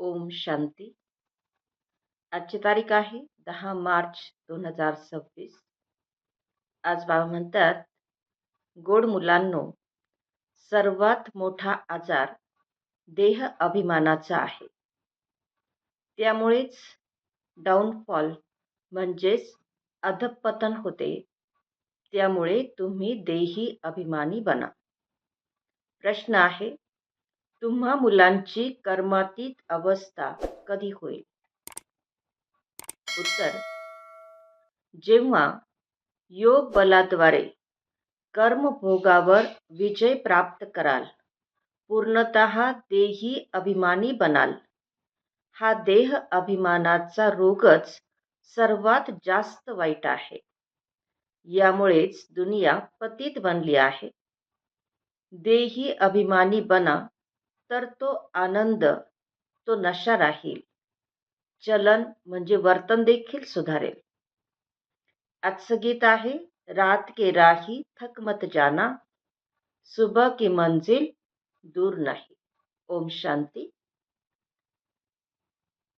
ओम शांती. आजची तारीख आहे 10 मार्च 2026. आज बाबा म्हणतात, गोड मुलांनो, सर्वात मोठा आजार देह अभिमानाचा आहे. त्यामुळेच डाऊनफॉल म्हणजेच अधःपतन होते. त्यामुळे तुम्ही देही अभिमानी बना. प्रश्न आहे, तुम्हा मुलांची कर्मातीत अवस्था कधी होईल? उत्तर, जेव्हा योग बलाद्वारे कर्मभोगावर विजय प्राप्त कराल, पूर्णतः देही अभिमानी बनाल. हा देह अभिमानाचा रोगच सर्वात जास्त वाईट आहे. यामुळेच दुनिया पतित बनली आहे. देही अभिमानी बना, तर तो आनंद, तो नशा राहील. चलन म्हणजे वर्तन देखील सुधारेल. आजचं गीत आहे, रात के राही थक मत जाना, सुबह की मंजिल दूर नाही. ओम शांती.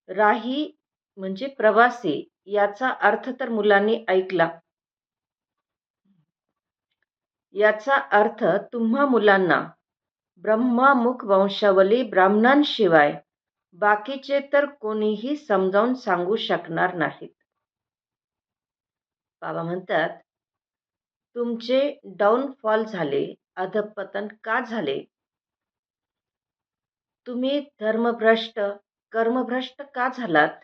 राही म्हणजे प्रवासी, याचा अर्थ तर मुलांनी ऐकला. याचा अर्थ तुम्हा मुलांना ब्रह्मामुख वंशावली ब्राह्मणांशिवाय बाकीचे तर कोणीही समजावून सांगू शकणार नाहीत. बाबा म्हणतात, तुमचे डाऊनफॉल झाले, अधःपतन का झाले? तुम्ही धर्मभ्रष्ट, कर्मभ्रष्ट का झालात?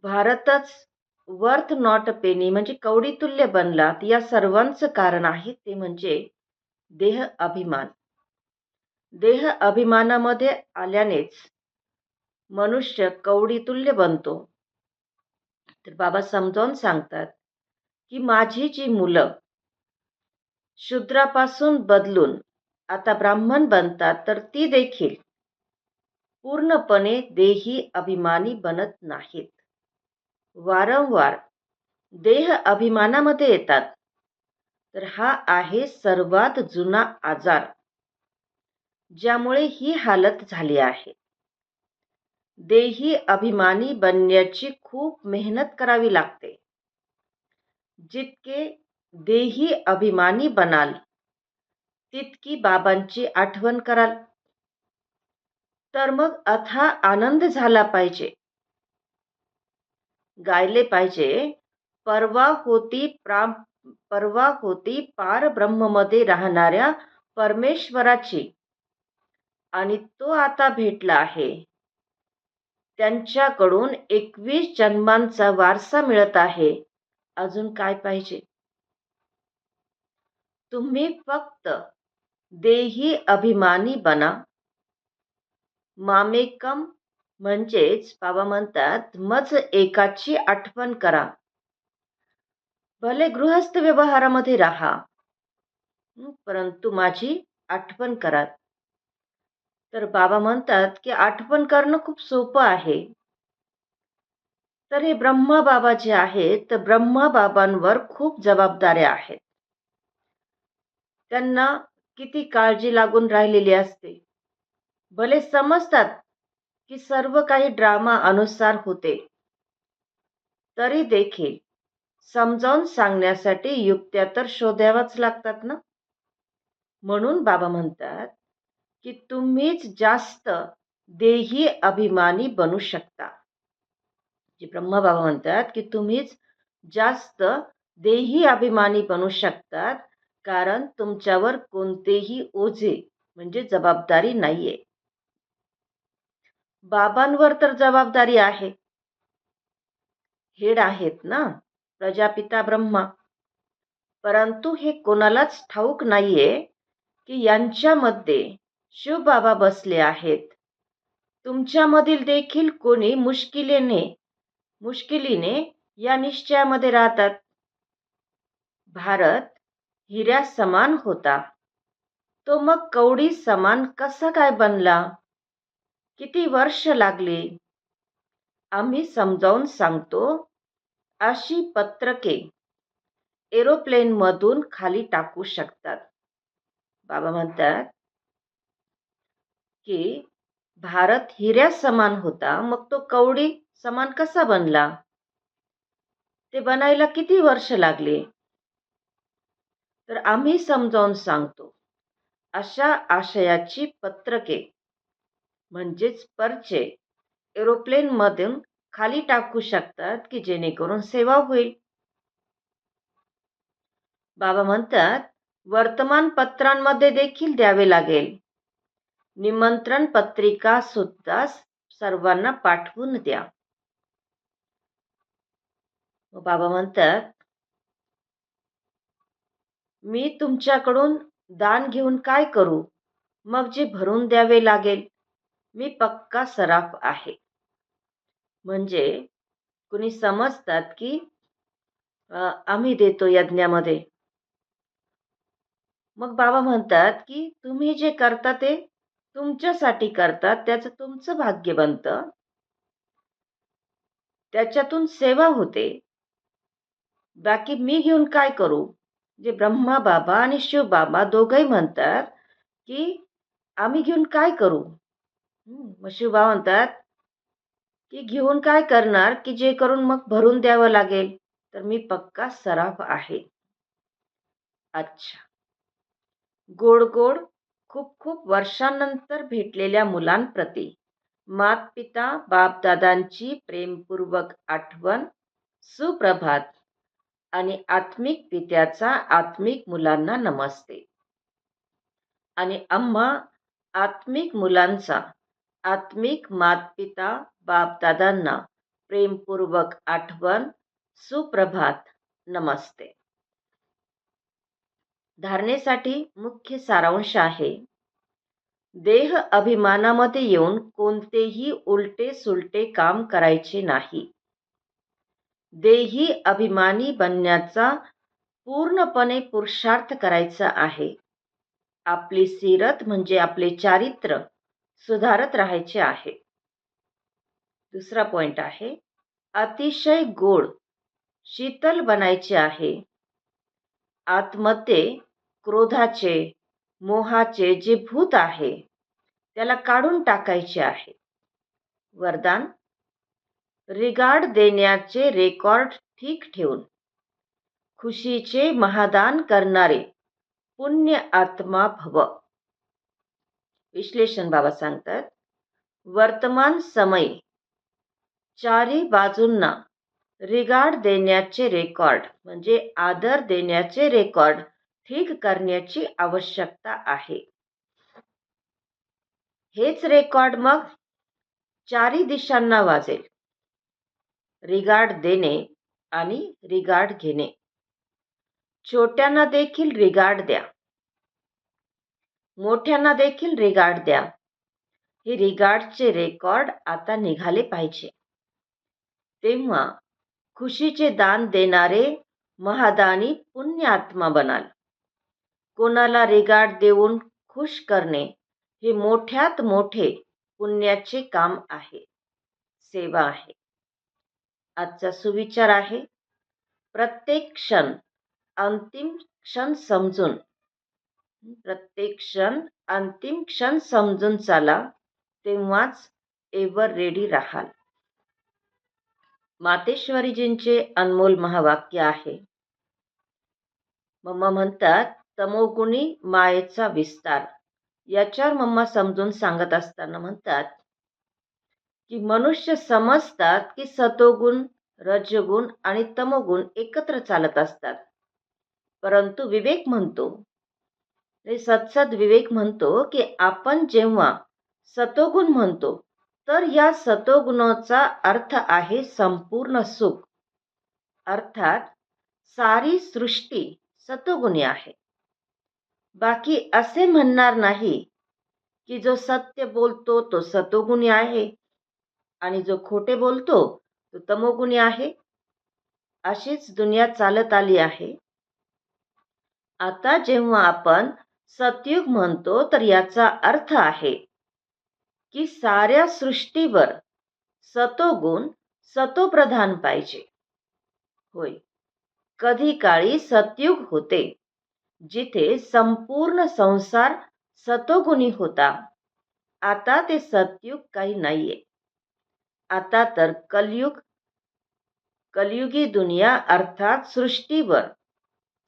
भारतच वर्थ नॉट पेनी म्हणजे कवडीतुल्य बनलात. या सर्वांचं कारण आहे ते म्हणजे देह अभिमान. देह अभिमानामध्ये आल्यानेच मनुष्य कवडीतुल्य बनतो. तर बाबा समजावून सांगतात की माझी जी मुलं शूद्रापासून बदलून आता ब्राह्मण बनतात, तर ती देखील पूर्णपणे देही अभिमानी बनत नाहीत. वारंवार देह अभिमानामध्ये येतात. तर हा आहे सर्वात जुना आजार, ज्यामुळे ही हालत झाली आहे. देही अभिमानी बनण्याची खूप मेहनत करावी लागते. जितके देही अभिमानी बनाल, तितकी बाबांची आठवण कराल. तर मग अथाह आनंद झाला पाहिजे. गायले पाहिजे, परवा होती पार ब्रह्ममध्ये राहणाऱ्या परमेश्वराची, आणि तो आता भेटला आहे. त्यांच्याकडून 21 जन्मांचा वारसा मिळत आहे. अजून काय पाहिजे? तुम्ही फक्त देही अभिमानी बना. मामेकम म्हणजेच बाबा म्हणतात, मज एकाची आठवण करा. भले गृहस्थ व्यवहारामध्ये राहा, परंतु माझी आठवण करा. तर बाबा म्हणतात की आठवण करणं खूप सोपं आहे. तर हे ब्रह्मा बाबा जे आहेत, तर ब्रह्मा बाबांवर खूप जबाबदाऱ्या आहेत. त्यांना किती काळजी लागून राहिलेली असते. भले समजतात की सर्व काही ड्रामा अनुसार होते, तरी देखील समजावून सांगण्यासाठी युक्त्या तर शोधाव्याच लागतात ना. म्हणून बाबा म्हणतात की तुम्हीच जास्त देही अभिमानी बनू शकता. जे ब्रह्मा बाबा म्हणतात की तुम्हीच जास्त देही अभिमानी बनू शकतात, कारण तुमच्यावर कोणतेही ओझे म्हणजे जबाबदारी नाहीये. बाबांवर तर जबाबदारी आहे. हेड आहेत ना, प्रजापिता ब्रह्मा. परंतु हे कोणालाच ठाऊक नाहीये की यांच्यामध्ये शिवबाबा बसले आहेत. तुमच्यामधील देखील कोणी मुश्किलीने या निश्चयामध्ये राहतात. भारत हिऱ्या समान होता, तो मग कवडी समान कसा काय बनला? किती वर्ष लागली? आम्ही समजावून सांगतो. अशी पत्रके एरोप्लेन मधून खाली टाकू शकतात. बाबा म्हणतात की भारत हिऱ्या समान होता, मग तो कवडी समान कसा बनला? ते बनायला किती वर्ष लागले? तर आम्ही समजावून सांगतो. अशा आशयाची पत्रके म्हणजेच पर्चे एरोप्लेन मधून खाली टाकू शकतात की जेणेकरून सेवा होईल. बाबा म्हणतात, वर्तमानपत्रांमध्ये देखील द्यावे लागेल. निमंत्रण पत्रिका सुद्धा सर्वांना पाठवून द्या. बाबा म्हणतात, मी तुमच्याकडून दान घेऊन काय करू? मग जे भरून द्यावे लागेल. मी पक्का सराफ आहे. म्हणजे कुणी समजतात की आम्ही देतो यज्ञामध्ये. मग बाबा म्हणतात की तुम्ही जे करता ते तुमच्यासाठी करतात, त्याचं तुमचं भाग्य बनतं, त्याच्यातून सेवा होते. बाकी मी घेऊन काय करू? जे ब्रह्मा बाबा आणि शिव बाबा दोघंही म्हणतात की आम्ही घेऊन काय करू? मग शिव बाबा म्हणतात की घेऊन काय करणार की जे करून मग भरून द्यावं लागेल. तर मी पक्का सराफ आहे. अच्छा. गोड गोड खूप खूप वर्षांनंतर भेटलेल्या मुलांप्रती मातपिता बापदादांची प्रेमपूर्वक आठवण. सुप्रभात. आणि आत्मिक पित्याचा आत्मिक मुलांना नमस्ते. आणि आम्हा आत्मिक मुलांचा आत्मिक मातपिता बापदादांना प्रेमपूर्वक आठवण. सुप्रभात. नमस्ते. धारणेसाठी मुख्य सारांश आहे. देह अभिमानामध्ये येऊन कोणतेही उलटे सुलटे काम करायचे नाही. देही अभिमानी बनण्याचा पूर्णपणे पुरुषार्थ करायचा आहे. आपली सीरत म्हणजे आपले चारित्र्य सुधारत राहायचे आहे. दुसरा पॉइंट आहे, अतिशय गोड शीतल बनायचे आहे. आतमध्ये क्रोधाचे मोहाचे जे भूत आहे त्याला काढून टाकायचे आहे. वरदान, रिगार्ड देण्याचे रेकॉर्ड ठीक ठेवून खुशीचे महादान करणारे पुण्य आत्मा भव. विश्लेषण बाबा सांगतात, वर्तमान समय चारी बाजूंना रिगार्ड देण्याचे रेकॉर्ड म्हणजे आदर देण्याचे रेकॉर्ड ठीक करण्याची आवश्यकता आहे. हेच रेकॉर्ड मग चारी दिशांना वाजेल. रिगार्ड देणे आणि रिगार्ड घेणे. छोट्यांना देखील रिगार्ड द्या, मोठ्यांना देखील रिगार्ड द्या. हे रिगार्डचे रेकॉर्ड आता निघाले पाहिजे. तेव्हा खुशीचे दान देणारे महादानी पुण्य आत्मा बनाल. कोणाला रिगार्ड देऊन खुश करणे हे मोठ्यात मोठे पुण्याचे काम आहे, सेवा आहे. आजचा सुविचार आहे, प्रत्येक क्षण अंतिम क्षण समजून, प्रत्येक क्षण अंतिम क्षण समजून चाला, तेव्हाच एव्हर रेडी राहाल. मातेश्वरीजींचे अनमोल महावाक्य आहे. मम्मा म्हणतात, तमोगुणी मायेचा विस्तार. याच्यावर मम्मा समजून सांगत असताना म्हणतात की मनुष्य समजतात की सतोगुण, रजगुण आणि तमोगुण एकत्र चालत असतात. परंतु विवेक म्हणतो, सत्सद विवेक म्हणतो की आपण जेव्हा सतोगुण म्हणतो तर या सतोगुणाचा अर्थ आहे संपूर्ण सुख. अर्थात सारी सृष्टी सतोगुणी आहे. बाकी असे म्हणणार नाही की जो सत्य बोलतो तो सतोगुणी आहे आणि जो खोटे बोलतो तो तमोगुणी आहे. अशीच दुनिया चालत आली आहे. आता जेव्हा आपण सतयुग म्हणतो तर याचा अर्थ आहे की साऱ्या सृष्टीवर सतोगुण सतोप्रधान पाहिजे. होय, कधी काळी सतयुग होते जिथे संपूर्ण संसार सतोगुणी होता आता ते सतयुग काही नाहीये. आता तर कलियुगी दुनिया अर्थात सृष्टीवर,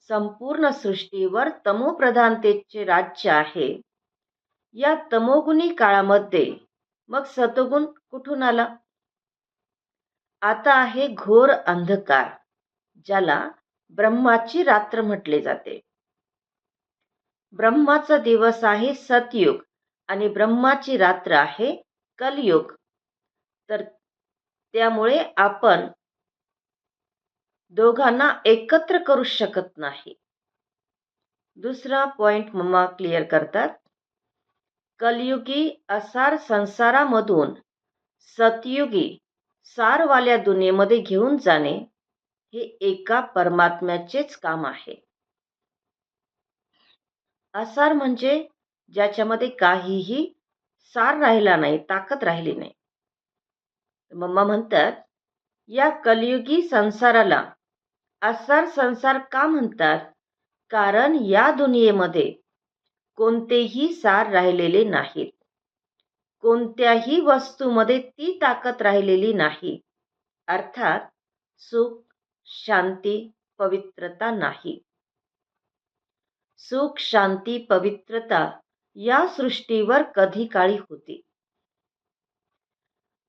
संपूर्ण सृष्टीवर तमोप्रधानतेचे राज्य आहे. या तमोगुणी काळामध्ये मग सतोगुण कुठून आला? आता आहे घोर अंधकार, ज्याला ब्रह्माची रात्र म्हटले जाते. ब्रह्माचा दिवस आहे सतयुग आणि ब्रह्माची रात्र आहे कलयुग. तर त्यामुळे आपण दोघांना एकत्र करू शकत नाही. दुसरा पॉइंट मम्मा क्लिअर करतात. कलयुगी असार संसारामधून सतयुगी सारवाल्या दुनियेमध्ये घेऊन जाणे हे एका परमात्म्याचेच काम आहे. असार म्हणजे ज्याच्यामध्ये काहीही सार राहिला नाही, ताकद राहिली नाही. मम्मा म्हणतात, या कलियुगी संसाराला असार संसार का म्हणतात? कारण या दुनियेमध्ये कोणतेही सार राहिलेले नाहीत. कोणत्याही वस्तूमध्ये ती ताकद राहिलेली नाही. अर्थात सुख, शांती, पवित्रता नाही. सुख, शांती, पवित्रता या सृष्टीवर कधी काळी होती.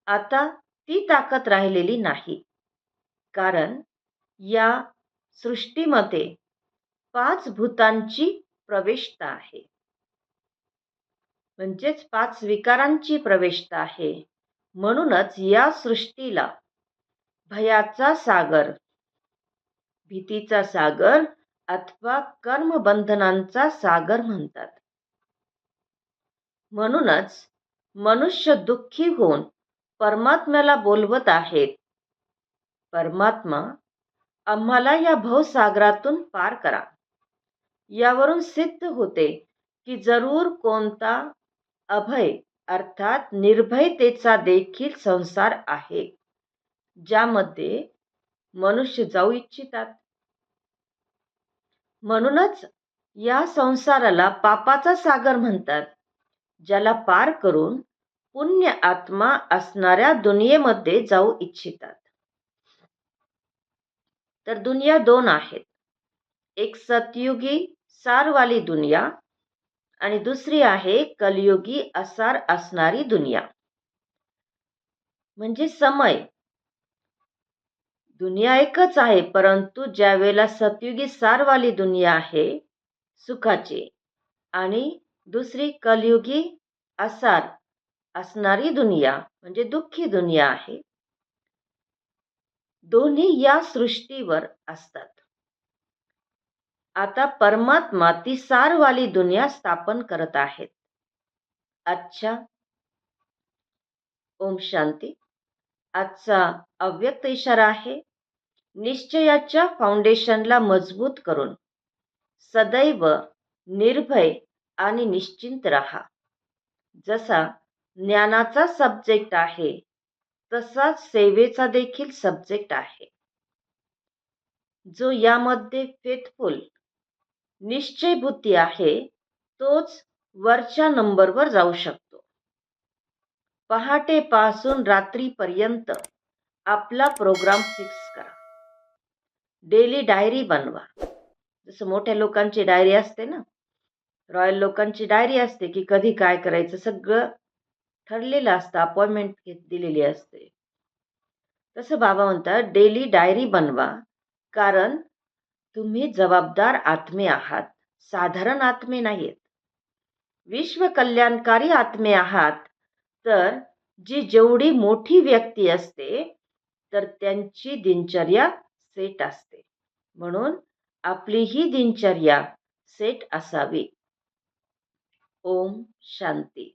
आता ती ताकद राहिलेली नाही. कारण या सृष्टीमध्ये 5 भूतांची प्रवेशता आहे. म्हणजेच 5 विकारांची प्रवेशता आहे. म्हणूनच या सृष्टीला भयाचा सागर, भीतीचा सागर अथवा कर्मबंधनांचा सागर म्हणतात. म्हणूनच मनुष्य दुःखी होऊन परमात्म्याला बोलवत आहेत, परमात्मा आम्हाला या भवसागरातून पार करा. यावरून सिद्ध होते की जरूर कोणता अभय अर्थात निर्भयतेचा देखील संसार आहे, ज्यामध्ये मनुष्य जाऊ इच्छितात. म्हणूनच या संसाराला पापाचा सागर म्हणतात, ज्याला पार करून पुण्य आत्मा असणाऱ्या दुनियेमध्ये जाऊ इच्छितात. तर दुनिया 2 आहेत. एक सतयुगी सारवाली दुनिया आणि दुसरी आहे कलियुगी असार असणारी दुनिया. म्हणजे समय दुनिया एकच आहे, परंतु ज्या वेळेला सतयुगी सारवाली दुनिया आहे सुखाची आणि दुसरी कलियुगी असार असणारी दुनिया म्हणजे दुःखी दुनिया आहे, दोन्ही या सृष्टीवर असतात. आता परमात्मा ती सारवाली दुनिया स्थापन करत आहेत. अच्छा, ओम शांती. आजचा अव्यक्त इशारा आहे, निश्चयाच्या फाउंडेशनला मजबूत करून सदैव निर्भय आणि निश्चिंत रहा. जसा ज्ञानाचा सब्जेक्ट आहे तसा सेवेचा देखील सब्जेक्ट आहे. जो यामध्ये फेथफुल निश्चय बुद्धी आहे तोच वरच्या नंबरवर जाऊ शकतो. पहाटेपासून रात्रीपर्यंत आपला प्रोग्राम फिक्स करा. डेली डायरी बनवा. जसं मोठ्या लोकांची डायरी असते ना, रॉयल लोकांची डायरी असते की कधी काय करायचं सगळं ठरलेलं असतं, अपॉइंटमेंट दिलेली असते. तसं बाबा म्हणतात, डेली डायरी बनवा. कारण तुम्ही जबाबदार आत्मे आहात, साधारण आत्मे नाहीत. विश्व कल्याणकारी आत्मे आहात. तर जी जेवढी मोठी व्यक्ती असते तर त्यांची दिनचर्या सेट असते. म्हणून आपली ही दिनचर्या सेट असावी. ओम शांती.